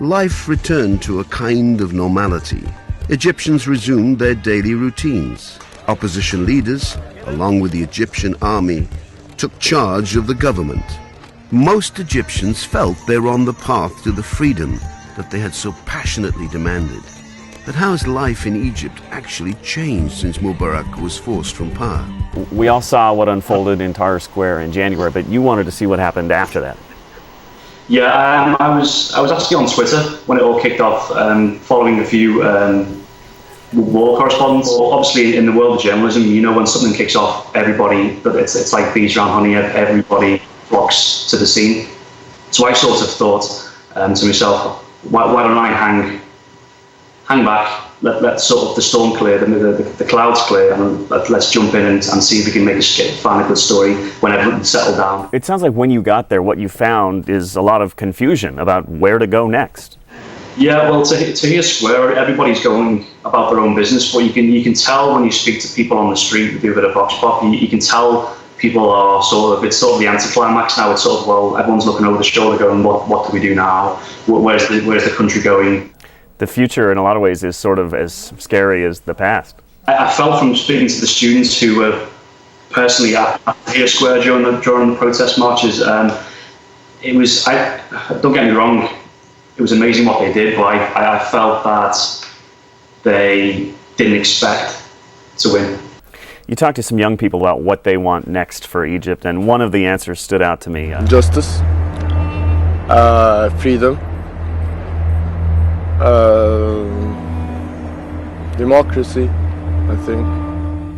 life returned to a kind of normality. Egyptians resumed their daily routines. Opposition leaders, along with the Egyptian army, took charge of the government. Most Egyptians felt they were on the path to the freedom that they had so passionately demanded. But how has life in Egypt actually changed since Mubarak was forced from power? We all saw what unfolded in Tahrir Square in January, but you wanted to see what happened after that. Yeah, I was actually on Twitter when it all kicked off, following a few war correspondents. Obviously, in the world of journalism, you know, when something kicks off, it's like bees around honey. Everybody flocks to the scene. So I sort of thought to myself, why don't I hang back, let sort of the storm clear, the clouds clear, and let's jump in and see if we can find a good story when everything's settled down. It sounds like when you got there, what you found is a lot of confusion about where to go next. Yeah, well, Tahrir Square, everybody's going about their own business, but you can tell when you speak to people on the street, we do a bit of vox pop, you can tell people are it's sort of the anticlimax now. It's sort of, well, everyone's looking over the shoulder going, what do we do now? Where's the country going? The future, in a lot of ways, is sort of as scary as the past. I felt from speaking to the students who were personally at Tahrir Square during the protest marches, it was, don't get me wrong, it was amazing what they did, but I felt that they didn't expect to win. You talked to some young people about what they want next for Egypt, and one of the answers stood out to me. Justice, freedom, democracy, I think.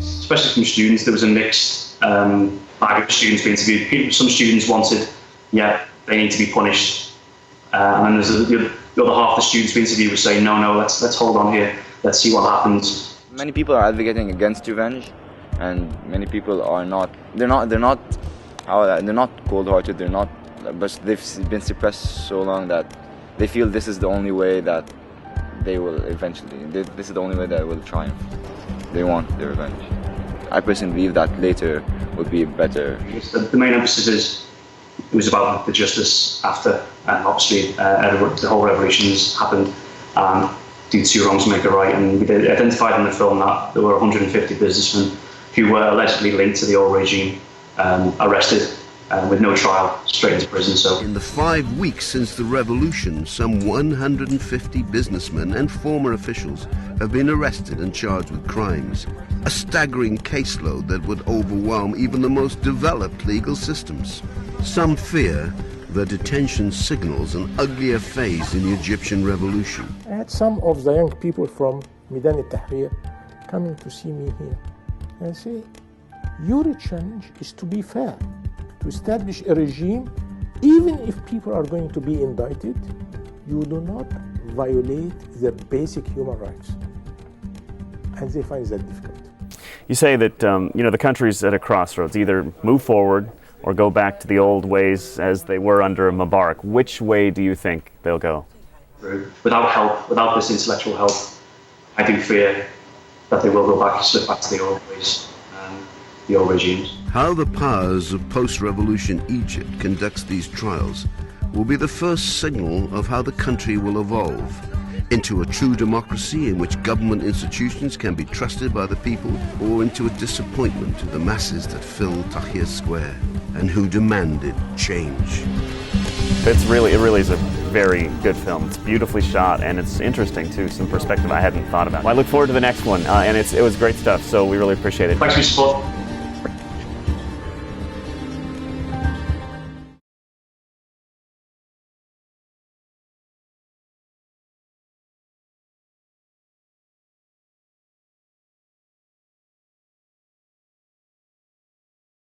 Especially from students, there was a mixed bag of students being interviewed. Some students wanted, they need to be punished. And then there's the other half of the students we interviewed were saying, no, let's hold on here, let's see what happens. Many people are advocating against revenge, and many people are not. They're not cold-hearted. They're not, but they've been suppressed so long that they feel this is the only way that they will eventually. This is the only way that will triumph. They want their revenge. I personally believe that later would be better. The main emphasis is it was about the justice after, and obviously the whole revolution's happened. Do two wrongs make a right, and we identified in the film that there were 150 businessmen who were allegedly linked to the old regime, arrested with no trial, straight into prison. So, in the 5 weeks since the revolution, some 150 businessmen and former officials have been arrested and charged with crimes. A staggering caseload that would overwhelm even the most developed legal systems. Some fear the detention signals an uglier phase in the Egyptian revolution. I had some of the young people from Midan al-Tahrir coming to see me here. And I say, your challenge is to be fair, to establish a regime, even if people are going to be indicted, you do not violate their basic human rights. And they find that difficult. You say that the country's at a crossroads, either move forward or go back to the old ways as they were under Mubarak. Which way do you think they'll go? Without help, without this intellectual help, I do fear that they will slip back to the old ways, the old regimes. How the powers of post-revolution Egypt conducts these trials will be the first signal of how the country will evolve into a true democracy in which government institutions can be trusted by the people, or into a disappointment to the masses that filled Tahrir Square and who demanded change. It really is a very good film. It's beautifully shot, and it's interesting too, some perspective I hadn't thought about. Well, I look forward to the next one, and it was great stuff, so we really appreciate it. Thanks for your support.